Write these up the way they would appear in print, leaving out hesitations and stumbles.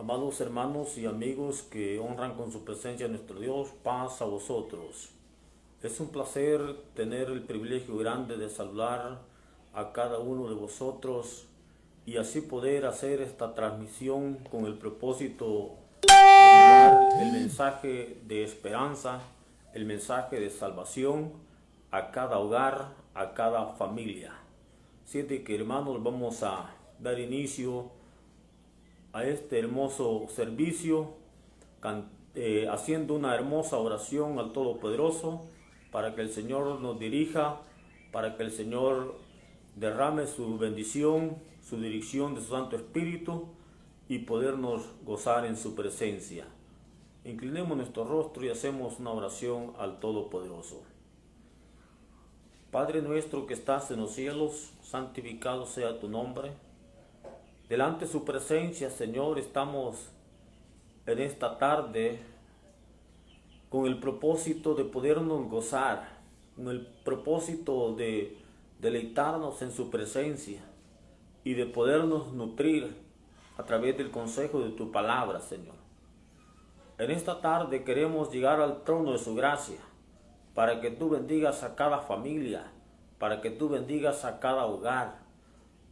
Amados hermanos y amigos que honran con su presencia a nuestro Dios, paz a vosotros. Es un placer tener el privilegio grande de saludar a cada uno de vosotros y así poder hacer esta transmisión con el propósito de llevar el mensaje de esperanza, el mensaje de salvación a cada hogar, a cada familia. Así que hermanos, vamos a dar inicio a este hermoso servicio, haciendo una hermosa oración al Todopoderoso para que el Señor nos dirija, para que el Señor derrame su bendición, su dirección de su Santo Espíritu y podernos gozar en su presencia. Inclinemos nuestro rostro y hacemos una oración al Todopoderoso. Padre nuestro que estás en los cielos, santificado sea tu nombre. Delante de su presencia, Señor, estamos en esta tarde con el propósito de podernos gozar, con el propósito de deleitarnos en su presencia y de podernos nutrir a través del consejo de tu palabra, Señor. En esta tarde queremos llegar al trono de su gracia para que tú bendigas a cada familia, para que tú bendigas a cada hogar,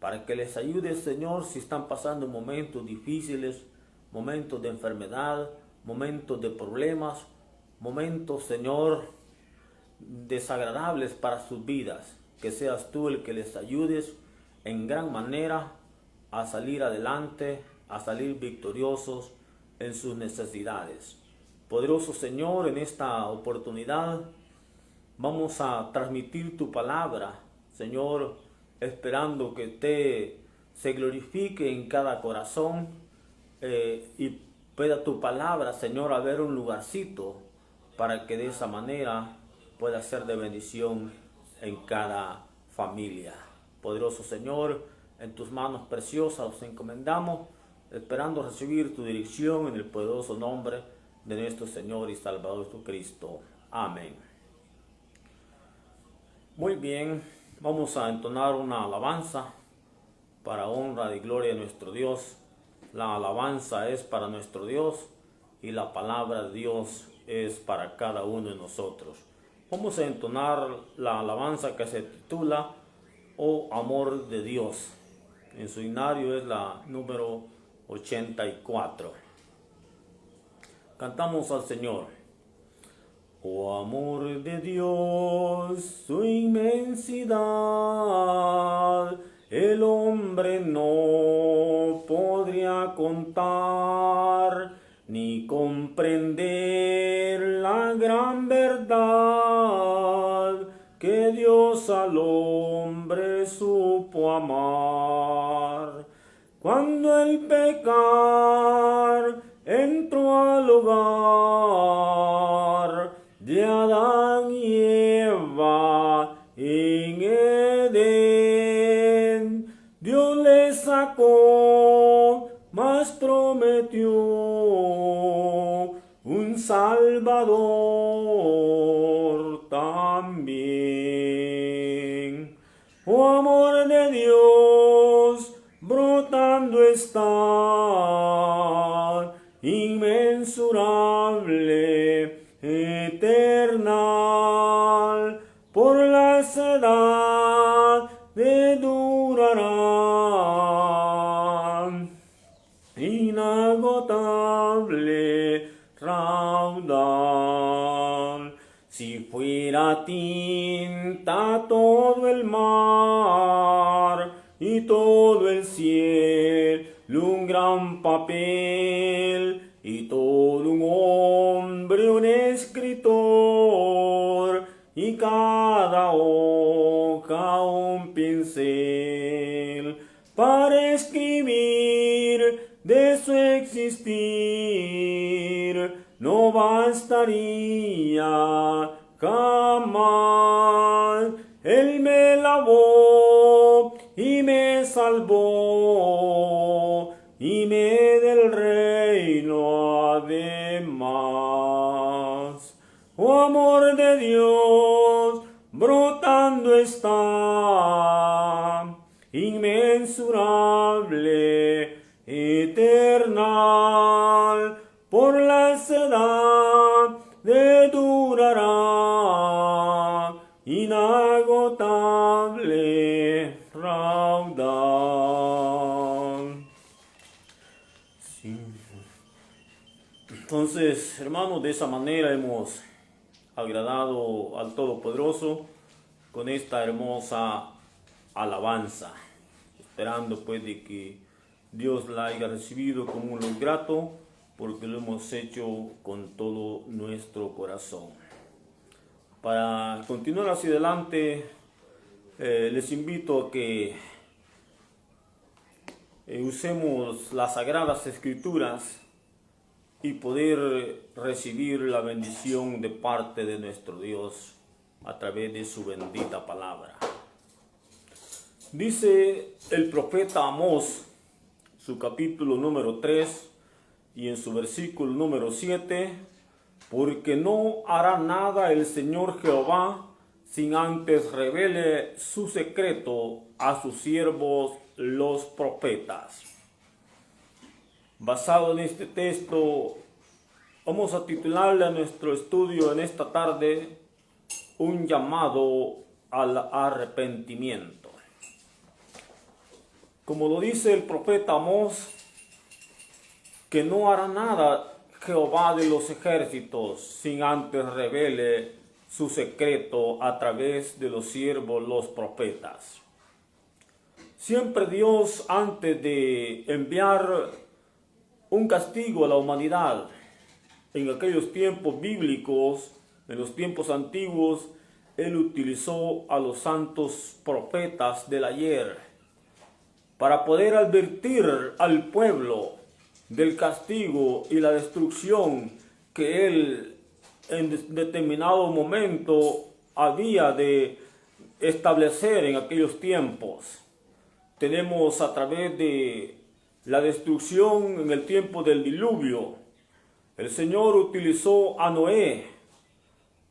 para que les ayudes, Señor, si están pasando momentos difíciles, momentos de enfermedad, momentos de problemas, momentos, Señor, desagradables para sus vidas. Que seas tú el que les ayudes en gran manera a salir adelante, a salir victoriosos en sus necesidades. Poderoso Señor, en esta oportunidad vamos a transmitir tu palabra, Señor, esperando que se glorifique en cada corazón y pueda tu palabra, Señor, haber un lugarcito para que de esa manera pueda ser de bendición en cada familia. Poderoso Señor, en tus manos preciosas los encomendamos, esperando recibir tu dirección en el poderoso nombre de nuestro Señor y Salvador Jesucristo. Amén. Muy bien. Vamos a entonar una alabanza para honra y gloria de nuestro Dios. La alabanza es para nuestro Dios y la palabra de Dios es para cada uno de nosotros. Vamos a entonar la alabanza que se titula Oh Amor de Dios. En su himnario es la número 84. Cantamos al Señor. Oh amor de Dios, su inmensidad, el hombre no podría contar, ni comprender la gran verdad que Dios al hombre supo amar. Cuando el pecar entró al hogar de Adán y Eva en Edén, Dios les sacó, mas prometió un Salvador también. Oh amor de Dios, brotando está, inmensurable, eternal, por la edad de durará, inagotable raudal. Si fuera tinta todo el mar y todo el cielo un gran papel y todo un hombre un escritor y cada hoja un pincel para escribir de su existir no bastaría jamás. Él me lavó y me salvó y me del reino además. Oh amor de Dios, brotando está, inmensurable, eternal. Entonces, hermanos, de esa manera hemos agradado al Todopoderoso con esta hermosa alabanza, esperando pues de que Dios la haya recibido como un logro grato, porque lo hemos hecho con todo nuestro corazón. Para continuar hacia adelante, les invito a que usemos las Sagradas Escrituras y poder recibir la bendición de parte de nuestro Dios a través de su bendita palabra. Dice el profeta Amós, su capítulo número 3 y en su versículo número 7, porque no hará nada el Señor Jehová sin antes revele su secreto a sus siervos los profetas. Basado en este texto, vamos a titularle a nuestro estudio en esta tarde un llamado al arrepentimiento. Como lo dice el profeta Amós, que no hará nada Jehová de los ejércitos sin antes revele su secreto a través de los siervos los profetas. Siempre Dios, antes de enviar un castigo a la humanidad, en aquellos tiempos bíblicos, en los tiempos antiguos, Él utilizó a los santos profetas del ayer para poder advertir al pueblo del castigo y la destrucción que Él en determinado momento había de establecer en aquellos tiempos. Tenemos a través de la destrucción en el tiempo del diluvio, el Señor utilizó a Noé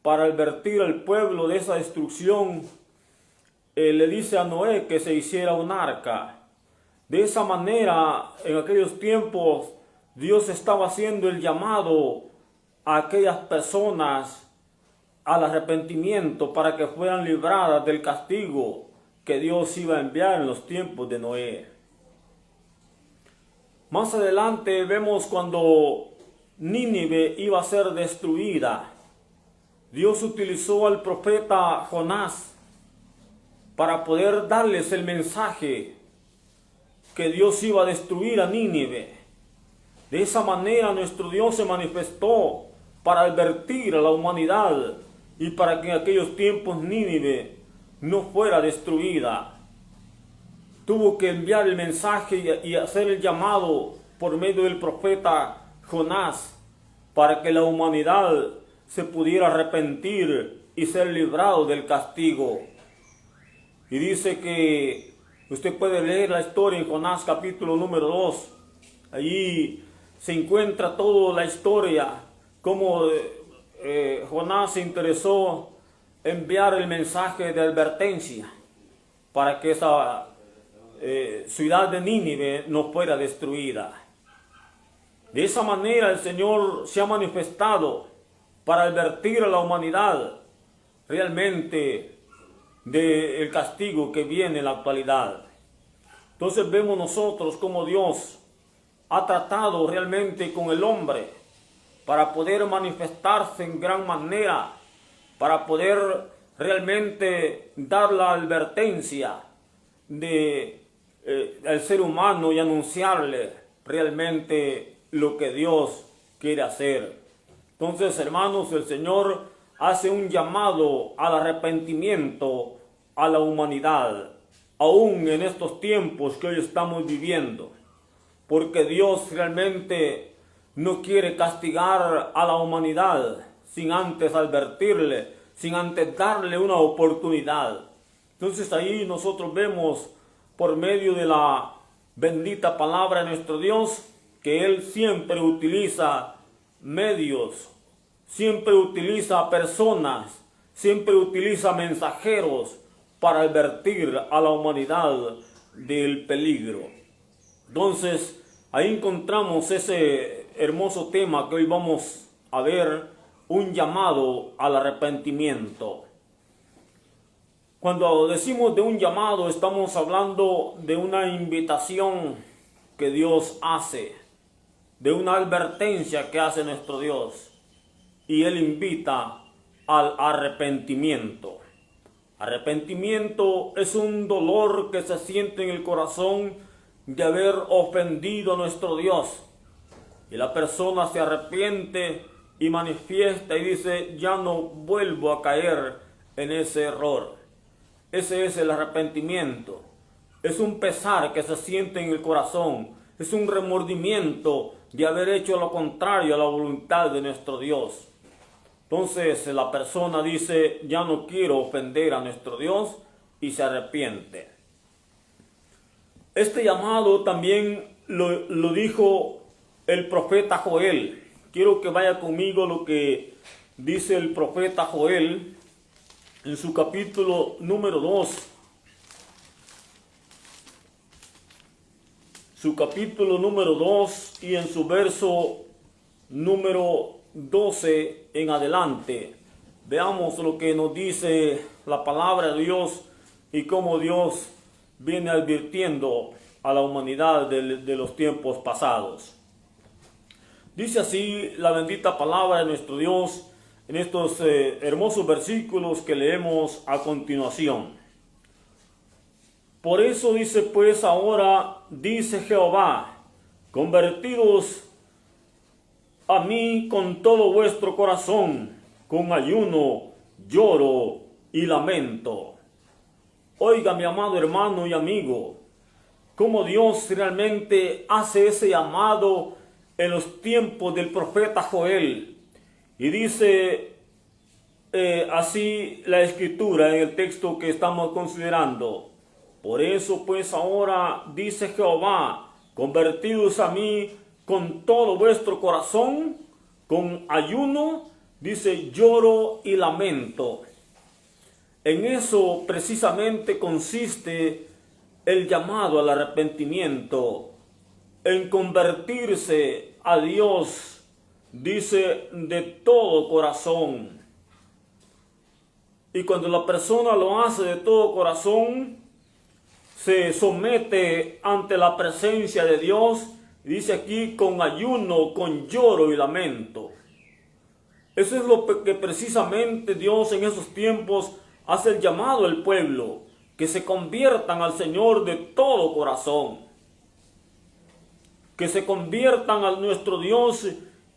para advertir al pueblo de esa destrucción. Le dice a Noé que se hiciera un arca. De esa manera, en aquellos tiempos, Dios estaba haciendo el llamado a aquellas personas al arrepentimiento para que fueran libradas del castigo que Dios iba a enviar en los tiempos de Noé. Más adelante vemos cuando Nínive iba a ser destruida. Dios utilizó al profeta Jonás para poder darles el mensaje que Dios iba a destruir a Nínive. De esa manera nuestro Dios se manifestó para advertir a la humanidad y para que en aquellos tiempos Nínive no fuera destruida. Tuvo que enviar el mensaje y hacer el llamado por medio del profeta Jonás para que la humanidad se pudiera arrepentir y ser librado del castigo. Y dice que usted puede leer la historia en Jonás capítulo número 2. Allí se encuentra toda la historia, cómo Jonás se interesó en enviar el mensaje de advertencia para que esa ciudad de Nínive no fuera destruida. De esa manera el Señor se ha manifestado para advertir a la humanidad realmente del castigo que viene en la actualidad. Entonces vemos nosotros cómo Dios ha tratado realmente con el hombre para poder manifestarse en gran manera, para poder realmente dar la advertencia al ser humano y anunciarle realmente lo que Dios quiere hacer. Entonces, hermanos, el Señor hace un llamado al arrepentimiento a la humanidad, aún en estos tiempos que hoy estamos viviendo, porque Dios realmente no quiere castigar a la humanidad sin antes advertirle, sin antes darle una oportunidad. Entonces ahí nosotros vemos por medio de la bendita palabra de nuestro Dios que Él siempre utiliza medios, siempre utiliza personas, siempre utiliza mensajeros para advertir a la humanidad del peligro. Entonces ahí encontramos ese hermoso tema que hoy vamos a ver, un llamado al arrepentimiento. Cuando decimos de un llamado, estamos hablando de una invitación que Dios hace. de una advertencia que hace nuestro Dios. Y Él invita al arrepentimiento. Arrepentimiento es un dolor que se siente en el corazón de haber ofendido a nuestro Dios. Y la persona se arrepiente y manifiesta y dice, ya no vuelvo a caer en ese error. Ese es el arrepentimiento. Es un pesar que se siente en el corazón. Es un remordimiento de haber hecho lo contrario a la voluntad de nuestro Dios. Entonces la persona dice, ya no quiero ofender a nuestro Dios, y se arrepiente. Este llamado también lo dijo el profeta Joel. Quiero que vaya conmigo lo que dice el profeta Joel en su capítulo número 2. Su capítulo número 2 y en su verso número 12 en adelante. Veamos lo que nos dice la palabra de Dios y cómo Dios viene advirtiendo a la humanidad de los tiempos pasados. Dice así la bendita palabra de nuestro Dios en estos hermosos versículos que leemos a continuación. Por eso dice pues ahora, dice Jehová, convertidos a mí con todo vuestro corazón, con ayuno, lloro y lamento. Oiga, mi amado hermano y amigo, cómo Dios realmente hace ese llamado en los tiempos del profeta Joel. Y dice así la escritura en el texto que estamos considerando. Por eso pues ahora dice Jehová, convertidos a mí con todo vuestro corazón, con ayuno, dice, lloro y lamento. En eso precisamente consiste el llamado al arrepentimiento, en convertirse a Dios, dice, de todo corazón. Y cuando la persona lo hace de todo corazón, se somete ante la presencia de Dios, dice aquí, con ayuno, con lloro y lamento. Eso es lo que precisamente Dios en esos tiempos hace el llamado al pueblo, que se conviertan al Señor de todo corazón, que se conviertan a nuestro Dios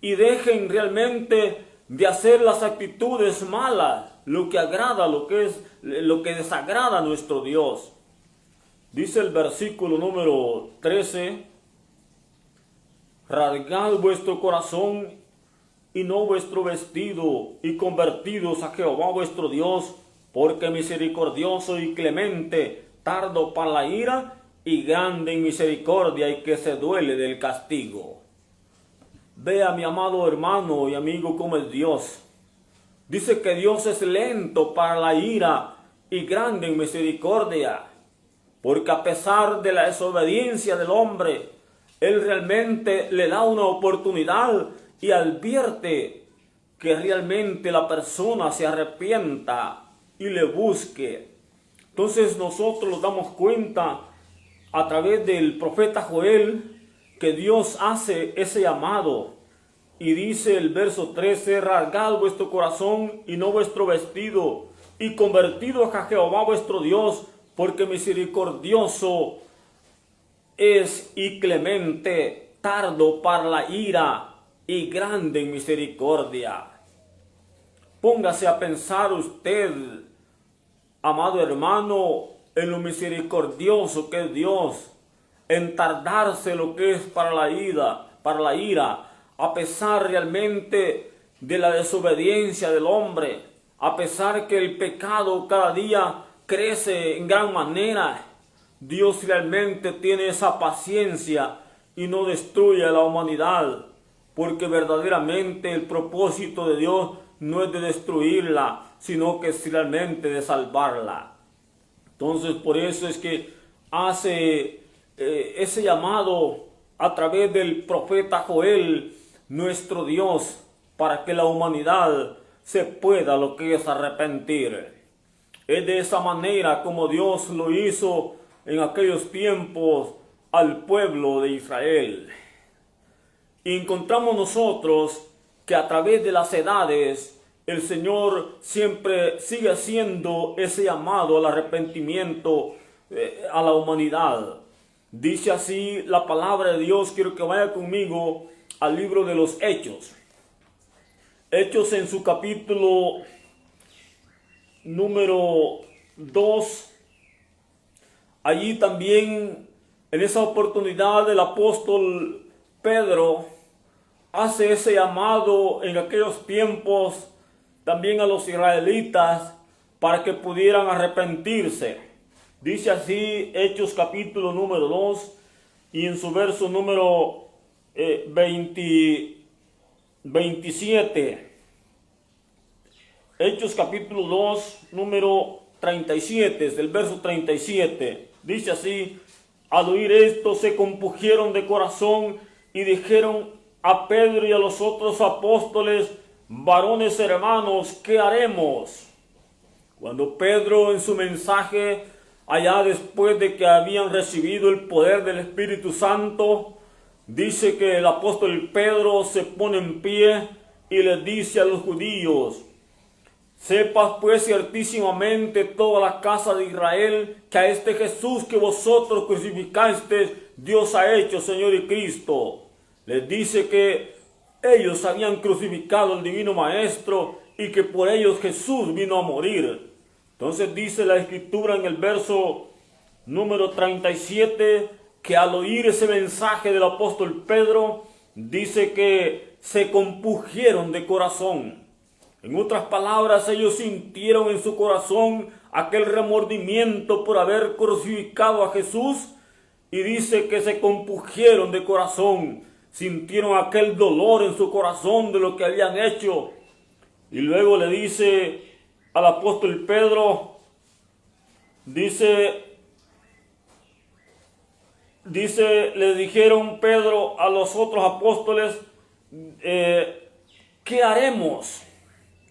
y dejen realmente de hacer las actitudes malas, lo que agrada, lo que desagrada a nuestro Dios. Dice el versículo número 13, rasgad vuestro corazón y no vuestro vestido, y convertidos a Jehová vuestro Dios, porque misericordioso y clemente, tardo para la ira, y grande en misericordia, y que se duele del castigo. Vea, mi amado hermano y amigo, cómo es Dios. Dice que Dios es lento para la ira y grande en misericordia, porque a pesar de la desobediencia del hombre, Él realmente le da una oportunidad y advierte que realmente la persona se arrepienta y le busque. Entonces nosotros nos damos cuenta a través del profeta Joel que Dios hace ese llamado. Y dice el verso 13, rasgad vuestro corazón y no vuestro vestido, y convertidos a Jehová vuestro Dios, porque misericordioso es y clemente, tardo para la ira y grande en misericordia. Póngase a pensar usted, amado hermano, en lo misericordioso que es Dios, en tardarse lo que es para la ira, a pesar realmente de la desobediencia del hombre, a pesar que el pecado cada día crece en gran manera. Dios realmente tiene esa paciencia y no destruye a la humanidad, porque verdaderamente el propósito de Dios no es de destruirla, sino que es realmente de salvarla. Entonces por eso es que hace ese llamado a través del profeta Joel, nuestro Dios, para que la humanidad se pueda lo que es arrepentir. Es de esa manera como Dios lo hizo en aquellos tiempos al pueblo de Israel. Y encontramos nosotros que a través de las edades el Señor siempre sigue haciendo ese llamado al arrepentimiento a la humanidad. Dice así la palabra de Dios. Quiero que vaya conmigo al libro de los Hechos. Hechos en su capítulo número 2. Allí también, en esa oportunidad, el apóstol Pedro hace ese llamado en aquellos tiempos también a los israelitas para que pudieran arrepentirse. Dice así Hechos capítulo número 2 y en su verso número 27. Hechos capítulo 2 número 37, es el verso 37. Dice así: al oír esto se compungieron de corazón y dijeron a Pedro y a los otros apóstoles: varones hermanos, ¿qué haremos? Cuando Pedro en su mensaje, allá después de que habían recibido el poder del Espíritu Santo, dice que el apóstol Pedro se pone en pie y les dice a los judíos: sepas pues ciertísimamente toda la casa de Israel que a este Jesús que vosotros crucificasteis, Dios ha hecho Señor y Cristo. Les dice que ellos habían crucificado al divino Maestro y que por ellos Jesús vino a morir. Entonces dice la Escritura en el verso número 37 que al oír ese mensaje del apóstol Pedro, dice que se compungieron de corazón. En otras palabras, ellos sintieron en su corazón aquel remordimiento por haber crucificado a Jesús, y dice que se compungieron de corazón, sintieron aquel dolor en su corazón de lo que habían hecho. Y luego le dice al apóstol Pedro, le dijeron Pedro a los otros apóstoles: ¿qué haremos?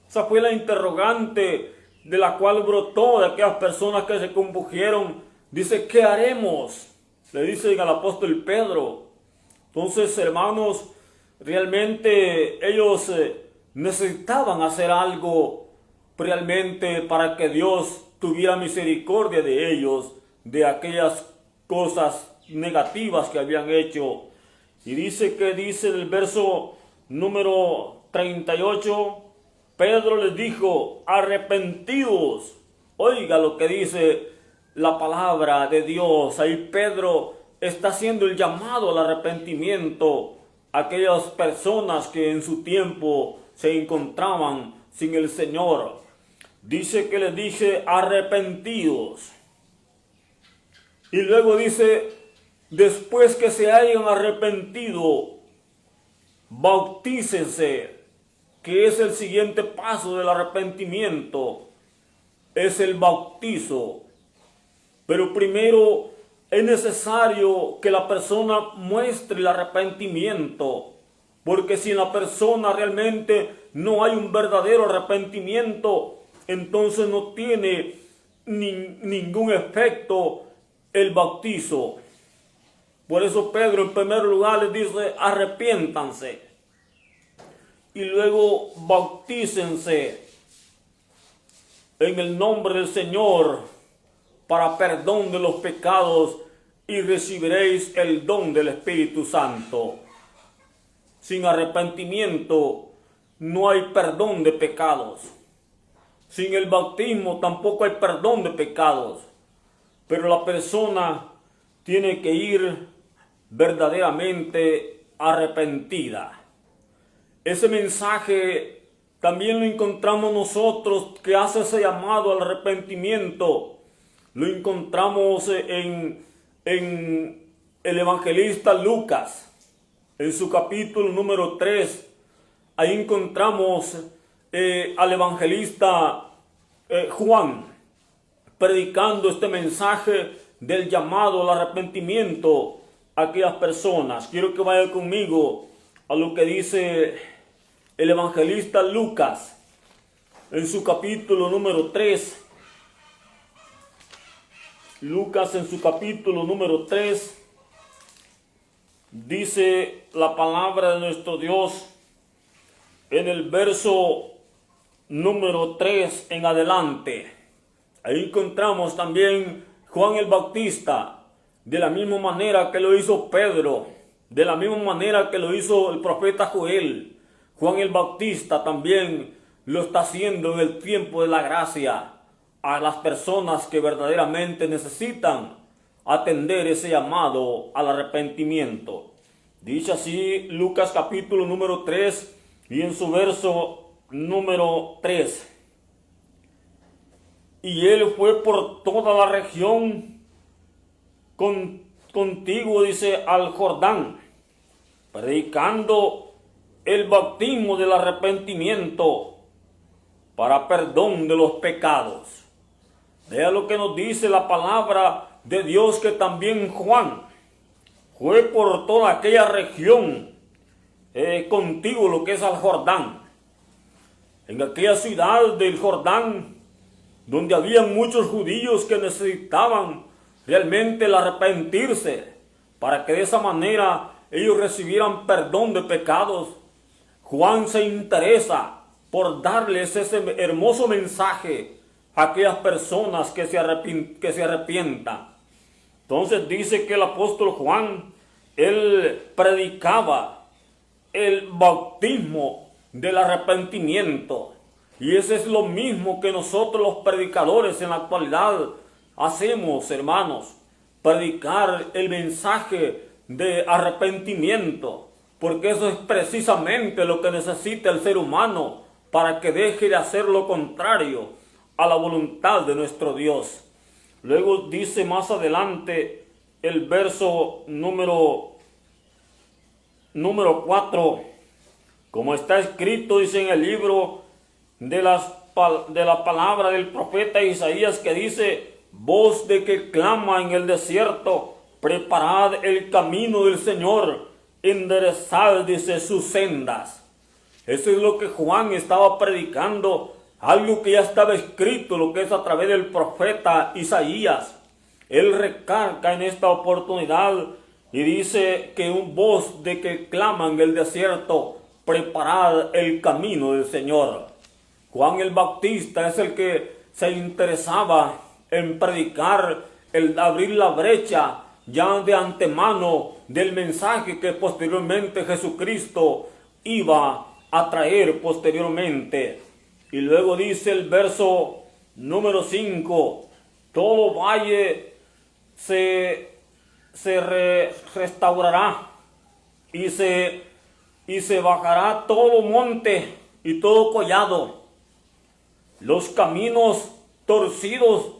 Esa fue la interrogante de la cual brotó de aquellas personas que se compungieron. Dice: ¿qué haremos? Le dicen al apóstol Pedro. Entonces, hermanos, realmente ellos necesitaban hacer algo realmente para que Dios tuviera misericordia de ellos, de aquellas cosas negativas que habían hecho. Y dice el verso número 38, Pedro les dijo: arrepentidos. Oiga lo que dice la palabra de Dios. Ahí Pedro está haciendo el llamado al arrepentimiento a aquellas personas que en su tiempo se encontraban sin el Señor. Dice que les dice: arrepentidos. Y luego dice: después que se hayan arrepentido, bautícense, que es el siguiente paso del arrepentimiento, es el bautizo. Pero primero es necesario que la persona muestre el arrepentimiento, porque si en la persona realmente no hay un verdadero arrepentimiento, entonces no tiene ningún efecto el bautizo. Por eso Pedro en primer lugar les dice: arrepiéntanse. Y luego bautícense en el nombre del Señor para perdón de los pecados y recibiréis el don del Espíritu Santo. Sin arrepentimiento no hay perdón de pecados. Sin el bautismo tampoco hay perdón de pecados. Pero la persona tiene que ir verdaderamente arrepentida. Ese mensaje también lo encontramos nosotros, que hace ese llamado al arrepentimiento. Lo encontramos en el evangelista Lucas, en su capítulo número 3. Ahí encontramos al evangelista Juan predicando este mensaje del llamado al arrepentimiento a aquellas personas. Quiero que vaya conmigo a lo que dice el evangelista Lucas en su capítulo número 3. Lucas en su capítulo número 3 dice la palabra de nuestro Dios en el verso número 3 en adelante. Ahí encontramos también Juan el Bautista, de la misma manera que lo hizo Pedro, de la misma manera que lo hizo el profeta Joel. Juan el Bautista también lo está haciendo en el tiempo de la gracia a las personas que verdaderamente necesitan atender ese llamado al arrepentimiento. Dice así Lucas capítulo número 3 y en su verso número 3. Y él fue por toda la región contigo, dice, al Jordán, predicando el bautismo del arrepentimiento para perdón de los pecados. Vea lo que nos dice la palabra de Dios, que también Juan fue por toda aquella región contigo, lo que es al Jordán. En aquella ciudad del Jordán, donde había muchos judíos que necesitaban realmente el arrepentirse, para que de esa manera ellos recibieran perdón de pecados. Juan se interesa por darles ese hermoso mensaje a aquellas personas que se arrepientan. Entonces dice que el apóstol Juan, él predicaba el bautismo del arrepentimiento. Y eso es lo mismo que nosotros los predicadores en la actualidad hacemos, hermanos. Predicar el mensaje de arrepentimiento, porque eso es precisamente lo que necesita el ser humano para que deje de hacer lo contrario a la voluntad de nuestro Dios. Luego dice más adelante el verso número 4, como está escrito, dice en el libro de la palabra del profeta Isaías, que dice: voz de que clama en el desierto, preparad el camino del Señor, enderezad, dice, sus sendas. Eso es lo que Juan estaba predicando, algo que ya estaba escrito, lo que es a través del profeta Isaías. Él recarga en esta oportunidad y dice que un voz de que clama en el desierto, preparad el camino del Señor. Juan el Bautista es el que se interesaba en predicar, el abrir la brecha ya de antemano del mensaje que posteriormente Jesucristo iba a traer posteriormente. Y luego dice el verso número 5, todo valle se restaurará y se bajará todo monte y todo collado. Los caminos torcidos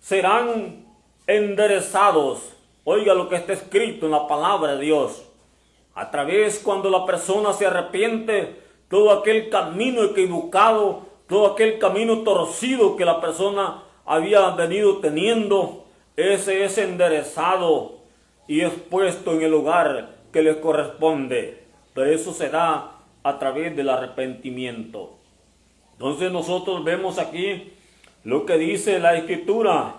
serán enderezados. Oiga lo que está escrito en la palabra de Dios. A través, cuando la persona se arrepiente, todo aquel camino equivocado, todo aquel camino torcido que la persona había venido teniendo, ese es enderezado y es puesto en el lugar que le corresponde. Pero eso se da a través del arrepentimiento. Entonces nosotros vemos aquí lo que dice la Escritura.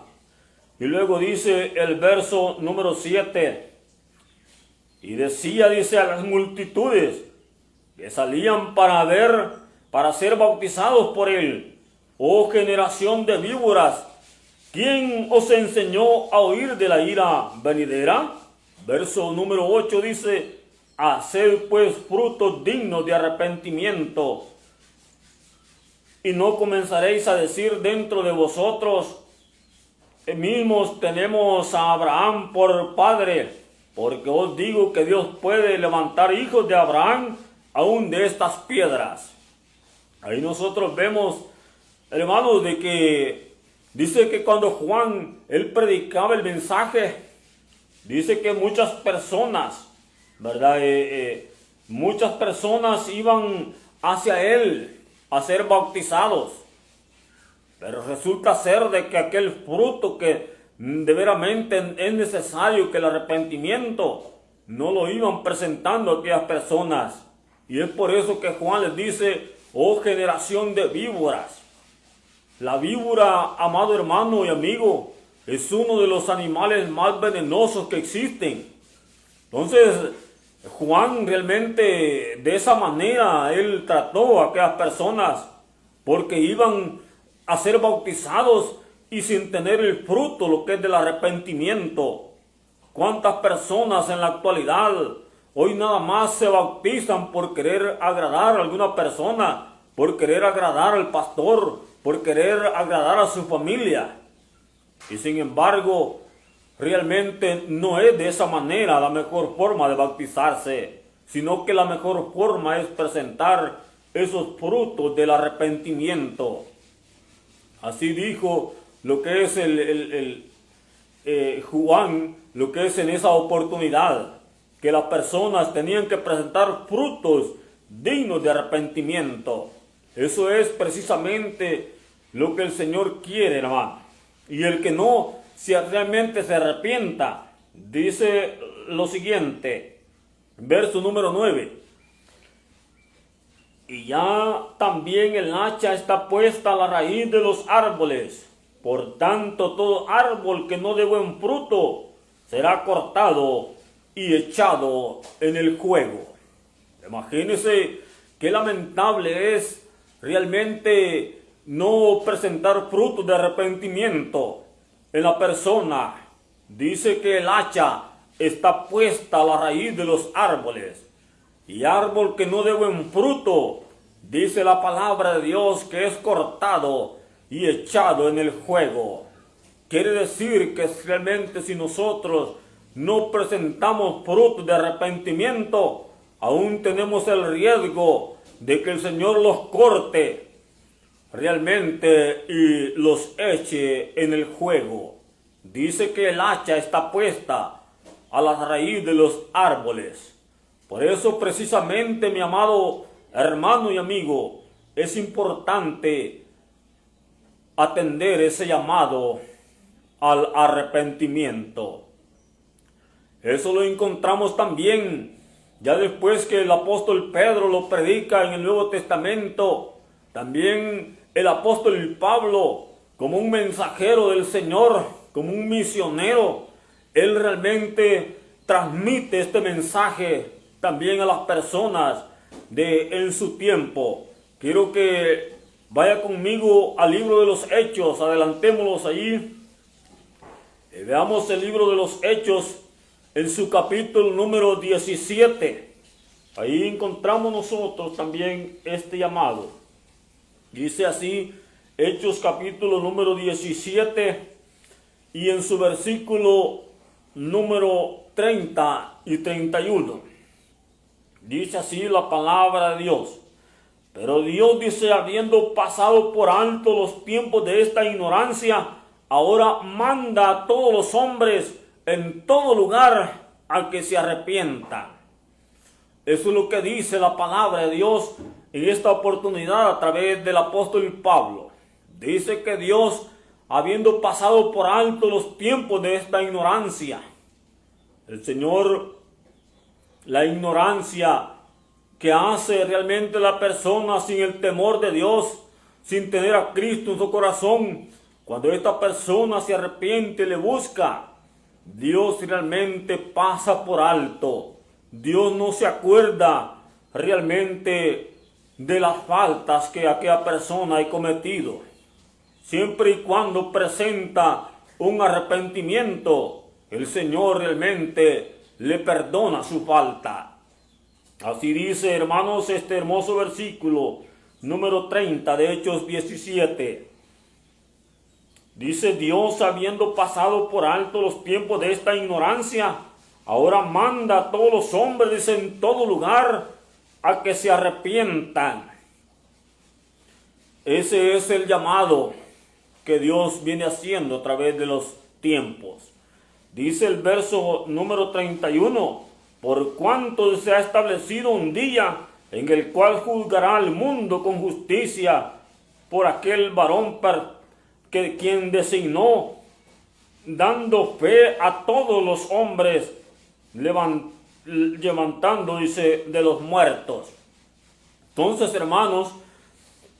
Y luego dice el verso número 7. Y decía, dice, a las multitudes que salían para ser bautizados por él: oh generación de víboras, ¿quién os enseñó a huir de la ira venidera? Verso número 8 dice: haced pues frutos dignos de arrepentimiento, y no comenzaréis a decir dentro de vosotros mismos: tenemos a Abraham por padre, porque os digo que Dios puede levantar hijos de Abraham aún de estas piedras. Ahí nosotros vemos, hermanos, de que dice que cuando Juan, él predicaba el mensaje, dice que muchas personas, ¿verdad? Muchas personas iban hacia él a ser bautizados. Pero resulta ser de que aquel fruto que de veramente es necesario, que el arrepentimiento, no lo iban presentando a aquellas personas. Y es por eso que Juan les dice: oh generación de víboras. La víbora, amado hermano y amigo, es uno de los animales más venenosos que existen. Entonces, Juan realmente de esa manera él trató a aquellas personas porque iban a ser bautizados y sin tener el fruto, lo que es del arrepentimiento. ¿Cuántas personas en la actualidad hoy nada más se bautizan por querer agradar a alguna persona, por querer agradar al pastor, por querer agradar a su familia? Y sin embargo, realmente no es de esa manera la mejor forma de bautizarse, sino que la mejor forma es presentar esos frutos del arrepentimiento. Así dijo lo que es Juan, lo que es en esa oportunidad, que las personas tenían que presentar frutos dignos de arrepentimiento. Eso es precisamente lo que el Señor quiere, hermano. Y el que no, si realmente se arrepienta, dice lo siguiente, verso número 9. Y ya también el hacha está puesta a la raíz de los árboles. Por tanto, todo árbol que no dé buen fruto será cortado y echado en el fuego. Imagínense qué lamentable es realmente no presentar frutos de arrepentimiento en la persona. Dice que el hacha está puesta a la raíz de los árboles. Y árbol que no dé buen fruto, dice la palabra de Dios, que es cortado y echado en el fuego. Quiere decir que realmente si nosotros no presentamos frutos de arrepentimiento, aún tenemos el riesgo de que el Señor los corte realmente y los eche en el fuego. Dice que el hacha está puesta a la raíz de los árboles. Por eso precisamente, mi amado hermano y amigo, es importante atender ese llamado al arrepentimiento. Eso lo encontramos también ya después que el apóstol Pedro lo predica en el Nuevo Testamento. También el apóstol Pablo, como un mensajero del Señor, como un misionero, él realmente transmite este mensaje también a las personas en su tiempo. Quiero que vaya conmigo al libro de los Hechos, adelantémoslos allí. Veamos el libro de los Hechos en su capítulo número 17. Ahí encontramos nosotros también este llamado. Dice así, Hechos capítulo número 17 y en su versículo número 30 y 31. Dice así la palabra de Dios. Pero Dios dice, habiendo pasado por alto los tiempos de esta ignorancia, ahora manda a todos los hombres en todo lugar a que se arrepientan. Eso es lo que dice la palabra de Dios en esta oportunidad a través del apóstol Pablo. Dice que Dios, habiendo pasado por alto los tiempos de esta ignorancia, el Señor, la ignorancia que hace realmente la persona sin el temor de Dios, sin tener a Cristo en su corazón, cuando esta persona se arrepiente y le busca, Dios realmente pasa por alto. Dios no se acuerda realmente de las faltas que aquella persona ha cometido. Siempre y cuando presenta un arrepentimiento, el Señor realmente le perdona su falta. Así dice, hermanos, este hermoso versículo número 30 de Hechos 17. Dice, Dios, habiendo pasado por alto los tiempos de esta ignorancia, ahora manda a todos los hombres en todo lugar a que se arrepientan. Ese es el llamado que Dios viene haciendo a través de los tiempos. Dice el verso número 31, por cuanto se ha establecido un día en el cual juzgará al mundo con justicia por aquel varón quien designó, dando fe a todos los hombres, levantando, dice, de los muertos. Entonces, hermanos,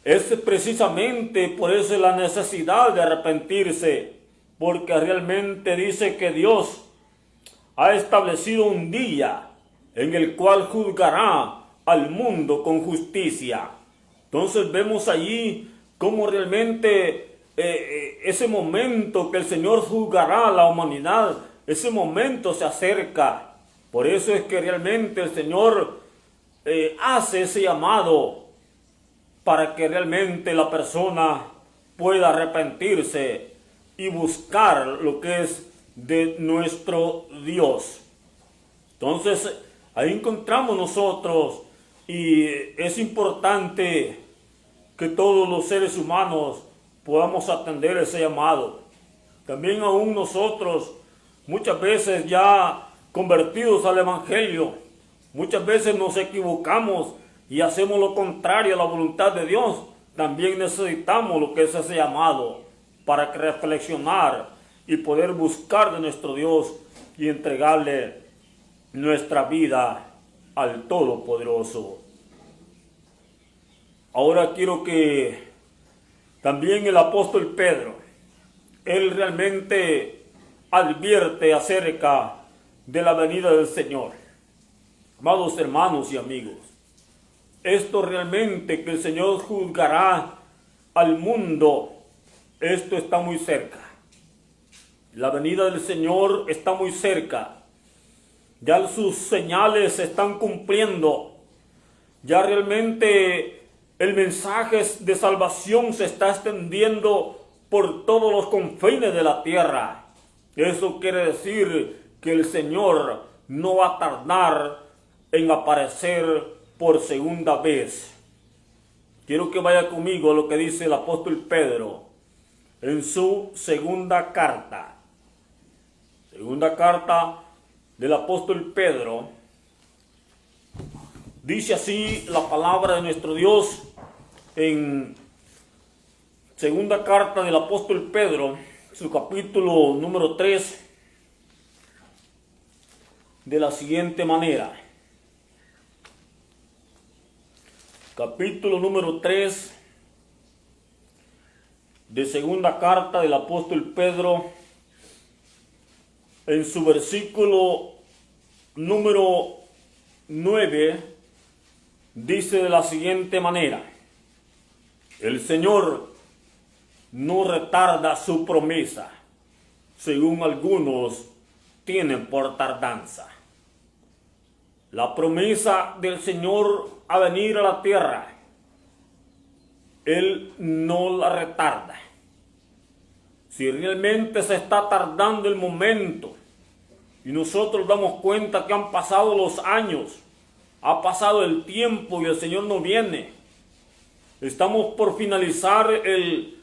es precisamente por eso la necesidad de arrepentirse, porque realmente dice que Dios ha establecido un día en el cual juzgará al mundo con justicia. Entonces vemos allí cómo realmente ese momento que el Señor juzgará a la humanidad, ese momento se acerca. Por eso es que realmente el Señor hace ese llamado para que realmente la persona pueda arrepentirse y buscar lo que es de nuestro Dios. Entonces ahí encontramos nosotros, y es importante que todos los seres humanos podamos atender ese llamado. También aún nosotros, muchas veces ya convertidos al Evangelio, muchas veces nos equivocamos y hacemos lo contrario a la voluntad de Dios. También necesitamos lo que es ese llamado para reflexionar y poder buscar de nuestro Dios y entregarle nuestra vida al Todopoderoso. Ahora quiero que también el apóstol Pedro, él realmente advierte acerca de la venida del Señor. Amados hermanos y amigos, esto realmente que el Señor juzgará al mundo, esto está muy cerca. La venida del Señor está muy cerca. Ya sus señales se están cumpliendo. Ya realmente el mensaje de salvación se está extendiendo por todos los confines de la tierra. Eso quiere decir que el Señor no va a tardar en aparecer por segunda vez. Quiero que vaya conmigo a lo que dice el apóstol Pedro en su segunda carta. Segunda carta del apóstol Pedro. Dice así la palabra de nuestro Dios en segunda carta del apóstol Pedro, su capítulo número 3, de la siguiente manera. Capítulo número 3 de segunda carta del apóstol Pedro, en su versículo número 9, dice de la siguiente manera: el Señor no retarda su promesa, según algunos tienen por tardanza. La promesa del Señor a venir a la tierra, Él no la retarda. Si realmente se está tardando el momento y nosotros damos cuenta que han pasado los años, ha pasado el tiempo y el Señor no viene, estamos por finalizar el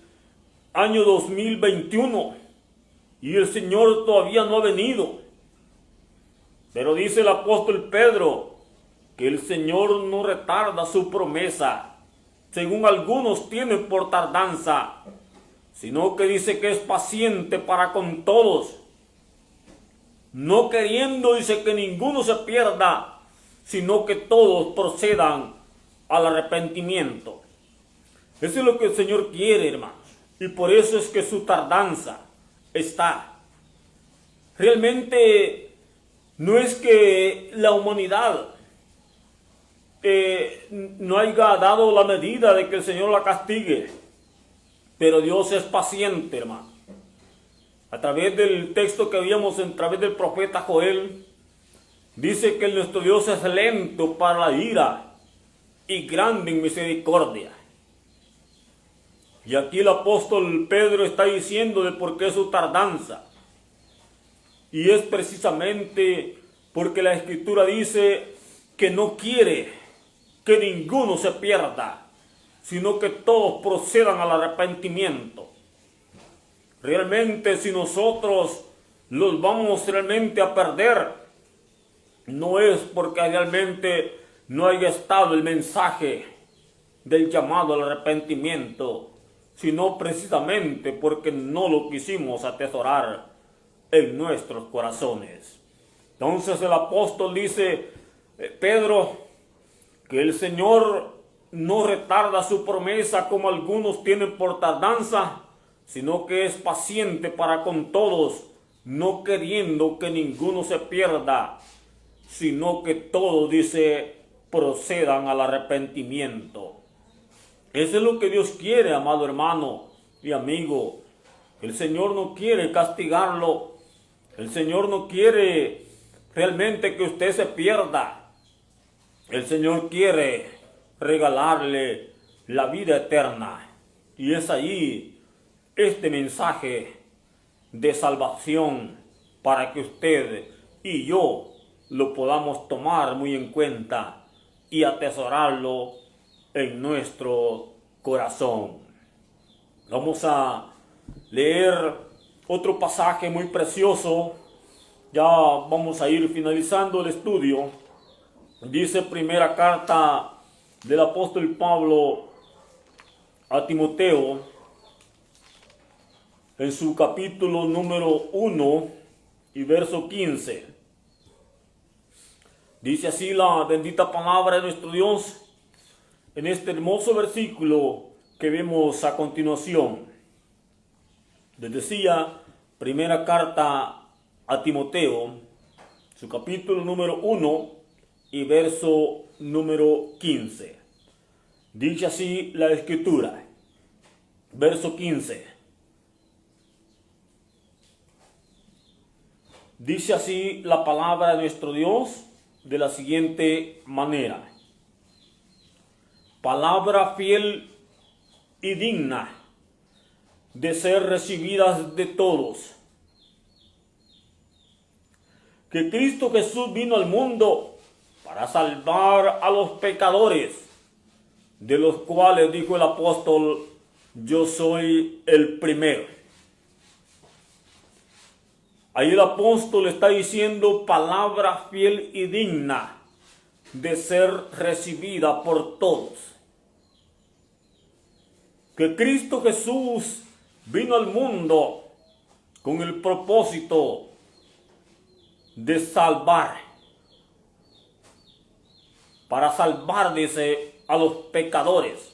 año 2021 y el Señor todavía no ha venido. Pero dice el apóstol Pedro que el Señor no retarda su promesa, según algunos tienen por tardanza, sino que dice que es paciente para con todos, no queriendo, dice, que ninguno se pierda, sino que todos procedan al arrepentimiento. Eso es lo que el Señor quiere, hermanos, y por eso es que su tardanza está. Realmente no es que la humanidad no haya dado la medida de que el Señor la castigue, pero Dios es paciente, hermano. A través del texto que vimos, a través del profeta Joel, dice que nuestro Dios es lento para la ira y grande en misericordia. Y aquí el apóstol Pedro está diciendo de por qué su tardanza. Y es precisamente porque la Escritura dice que no quiere que ninguno se pierda, sino que todos procedan al arrepentimiento. Realmente, si nosotros los vamos realmente a perder, no es porque realmente no haya estado el mensaje del llamado al arrepentimiento, sino precisamente porque no lo quisimos atesorar en nuestros corazones. Entonces el apóstol dice, Pedro, que el Señor no retarda su promesa como algunos tienen por tardanza, sino que es paciente para con todos, no queriendo que ninguno se pierda, sino que todos, dice, procedan al arrepentimiento. Eso es lo que Dios quiere, amado hermano y amigo. El Señor no quiere castigarlo. El Señor no quiere realmente que usted se pierda. El Señor quiere regalarle la vida eterna. Y es allí este mensaje de salvación para que usted y yo lo podamos tomar muy en cuenta y atesorarlo en nuestro corazón. Vamos a leer otro pasaje muy precioso. Ya vamos a ir finalizando el estudio. Dice primera carta del apóstol Pablo a Timoteo, en su capítulo número 1 y verso 15. Dice así la bendita palabra de nuestro Dios en este hermoso versículo que vemos a continuación. Les decía, primera carta a Timoteo, su capítulo número 1 y verso número 15. Dice así la escritura, verso 15. Dice así la palabra de nuestro Dios de la siguiente manera. Palabra fiel y digna de ser recibidas de todos. Que Cristo Jesús vino al mundo para salvar a los pecadores, de los cuales dijo el apóstol, yo soy el primero. Ahí el apóstol está diciendo palabra fiel y digna de ser recibida por todos. Que Cristo Jesús vino al mundo con el propósito de salvar. Para salvar, dice, a los pecadores.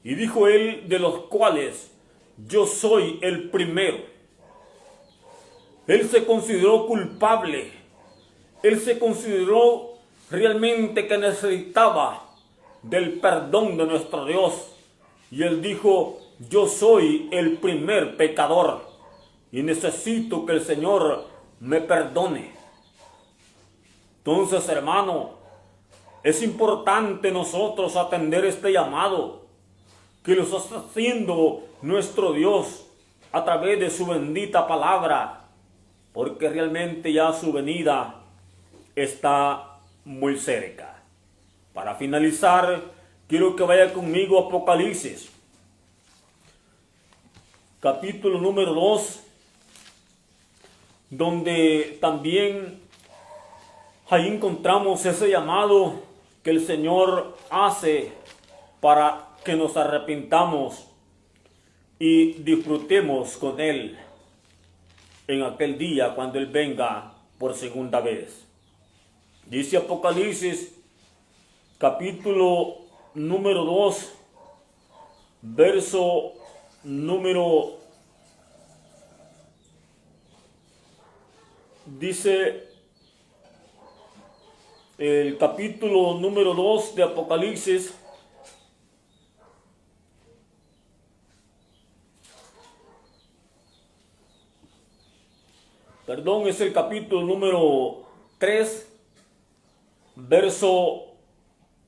Y dijo él, de los cuales yo soy el primero. Él se consideró culpable. Él se consideró realmente que necesitaba del perdón de nuestro Dios. Y él dijo, yo soy el primer pecador y necesito que el Señor me perdone. Entonces, hermano, es importante nosotros atender este llamado que nos está haciendo nuestro Dios a través de su bendita palabra, porque realmente ya su venida está muy cerca. Para finalizar, quiero que vaya conmigo a Apocalipsis, capítulo número 2, donde también ahí encontramos ese llamado que el Señor hace para que nos arrepintamos y disfrutemos con Él en aquel día cuando Él venga por segunda vez. Dice Apocalipsis, capítulo número 2, verso número, dice el capítulo número 2 de Apocalipsis, es el capítulo número 3, verso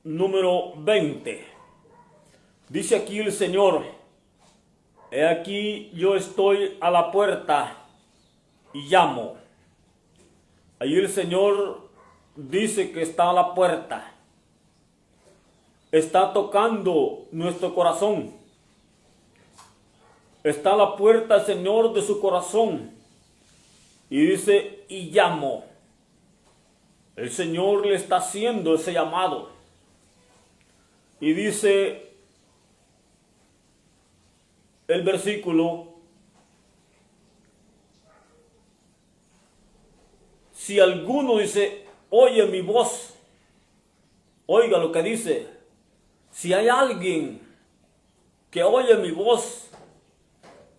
número 20. Dice aquí el Señor, he aquí yo estoy a la puerta y llamo. Ahí el Señor dice que está a la puerta. Está tocando nuestro corazón. Está a la puerta el Señor de su corazón. Y dice, y llamo. El Señor le está haciendo ese llamado. Y dice el versículo, si alguno dice, oye mi voz, oiga lo que dice, si hay alguien que oye mi voz,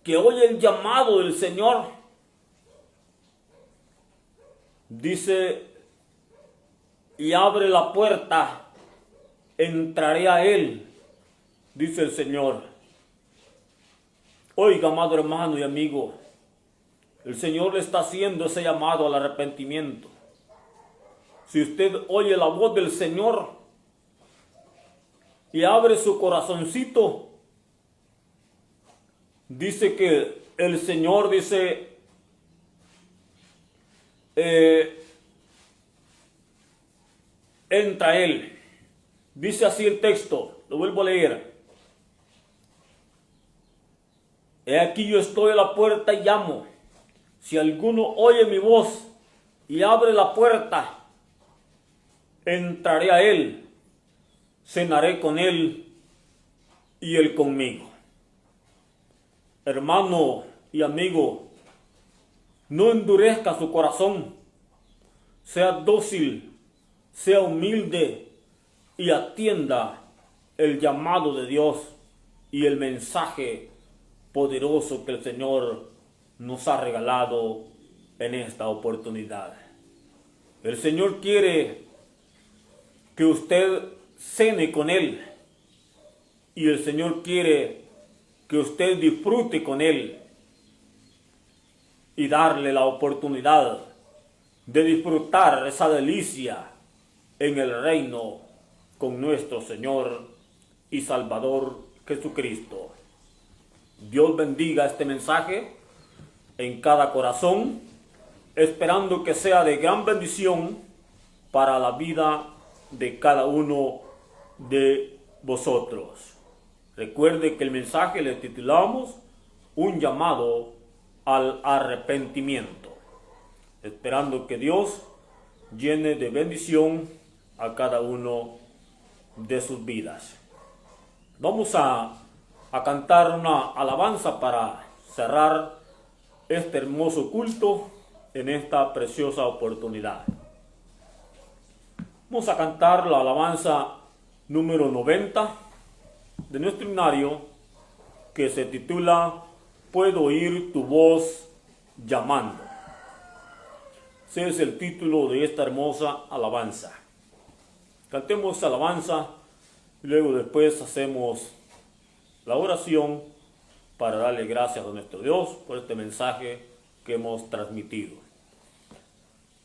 que oye el llamado del Señor, dice y abre la puerta, entraré a él, dice el Señor. Oiga, amado hermano y amigo, el Señor le está haciendo ese llamado al arrepentimiento. Si usted oye la voz del Señor y abre su corazoncito, dice que el Señor dice, entra a él. Dice así el texto, lo vuelvo a leer. He aquí yo estoy a la puerta y llamo. Si alguno oye mi voz y abre la puerta, entraré a él, cenaré con él y él conmigo. Hermano y amigo, no endurezca su corazón, sea dócil, sea humilde y atienda el llamado de Dios y el mensaje poderoso que el Señor nos ha regalado en esta oportunidad. El Señor quiere que usted cene con Él y el Señor quiere que usted disfrute con Él y darle la oportunidad de disfrutar esa delicia en el reino con nuestro Señor y Salvador Jesucristo. Dios bendiga este mensaje en cada corazón, esperando que sea de gran bendición para la vida de cada uno de vosotros. Recuerde que el mensaje le titulamos Un llamado al arrepentimiento, esperando que Dios llene de bendición a cada uno de sus vidas. Vamos a cantar una alabanza para cerrar este hermoso culto en esta preciosa oportunidad. Vamos a cantar la alabanza número 90 de nuestro himnario, que se titula Puedo oír tu voz llamando. Ese es el título de esta hermosa alabanza. Cantemos esta alabanza y luego después hacemos la oración para darle gracias a nuestro Dios por este mensaje que hemos transmitido.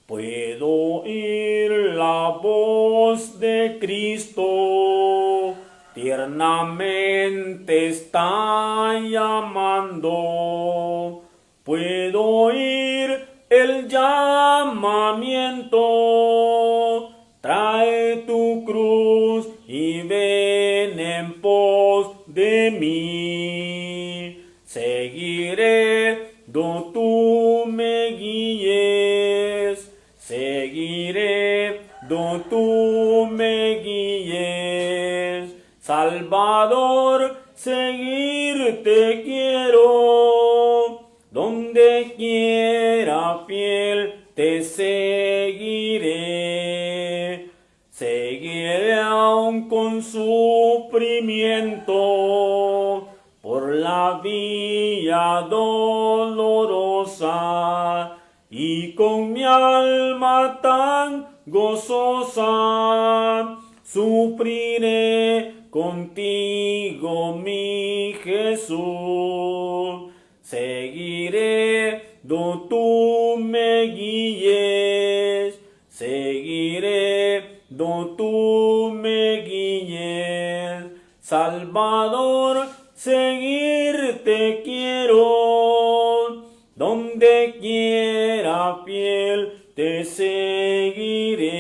Puedo oír la voz de Cristo, tiernamente está llamando. Puedo oír el llamamiento, trae tu cruz y ven en pos de mí. Seguiré donde tú me guíes, seguiré donde tú me guíes. Salvador, seguirte quiero, donde quiera fiel te seguiré. Seguiré aún con sufrimiento por la vía dolorosa, y con mi alma tan gozosa sufriré contigo, mi Jesús. Seguiré donde tú me guíes, seguiré donde tú me guíes. Salvador, seguirte quiero, donde quiera fiel te seguiré.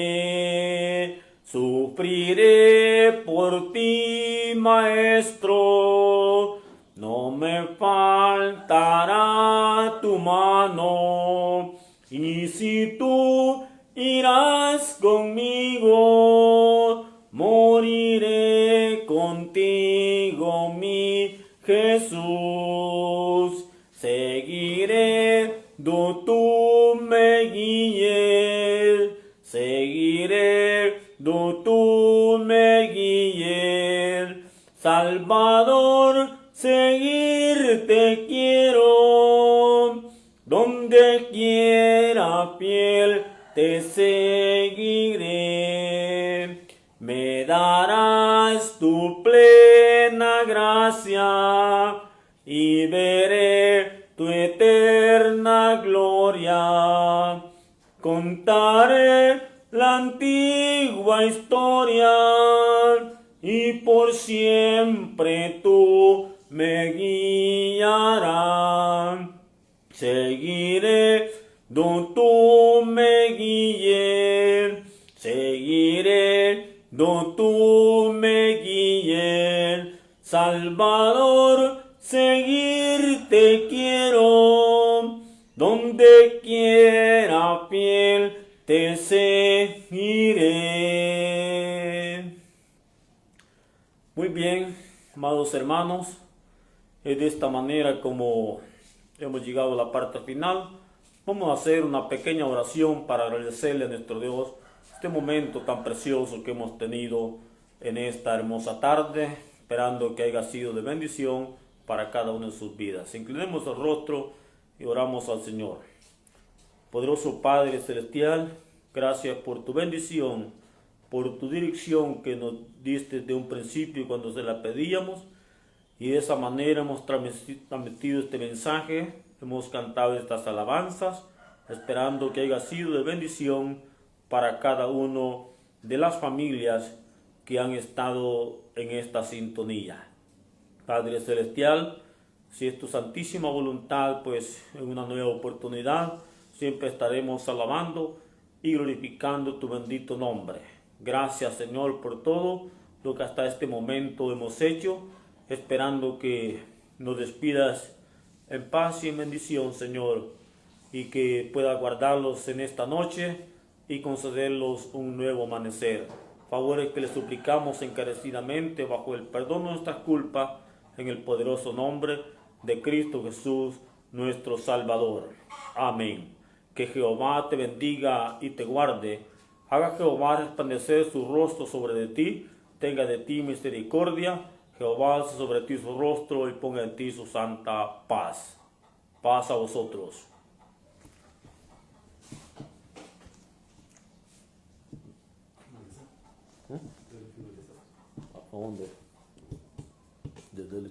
Sufriré por ti, Maestro, no me faltará tu mano. Y si tú irás conmigo, moriré contigo, mi Jesús. Seguiré donde tú me guíes, seguiré donde tú me guíes. Salvador, seguirte quiero, donde quiera fiel te seguiré. me darás tu plena gracia y veré tu eterna gloria. Contaré la antigua historia y por siempre tú me guiarás. Seguiré donde tú me guíes, seguiré donde tú me guíes. Salvador, seguirte quiero, donde quiera fiel te seguiré. Muy bien, amados hermanos, es de esta manera como hemos llegado a la parte final. Vamos a hacer una pequeña oración para agradecerle a nuestro Dios este momento tan precioso que hemos tenido en esta hermosa tarde, esperando que haya sido de bendición para cada una de sus vidas. Inclinemos el rostro y oramos al Señor. Poderoso Padre Celestial, gracias por tu bendición, por tu dirección que nos diste de un principio cuando se la pedíamos, y de esa manera hemos transmitido este mensaje, hemos cantado estas alabanzas, esperando que haya sido de bendición para cada uno de las familias que han estado en esta sintonía. Padre Celestial, si es tu santísima voluntad, pues en una nueva oportunidad siempre estaremos alabando y glorificando tu bendito nombre. Gracias, Señor, por todo lo que hasta este momento hemos hecho, esperando que nos despidas en paz y en bendición, Señor, y que pueda guardarlos en esta noche y concederlos un nuevo amanecer. Favores que le suplicamos encarecidamente bajo el perdón de nuestras culpas, en el poderoso nombre de Cristo Jesús, nuestro Salvador. Amén. Que Jehová te bendiga y te guarde. Haga Jehová resplandecer su rostro sobre de ti, tenga de ti misericordia. Jehová alce sobre ti su rostro y ponga en ti su santa paz. Paz a vosotros. ¿A dónde? Desde el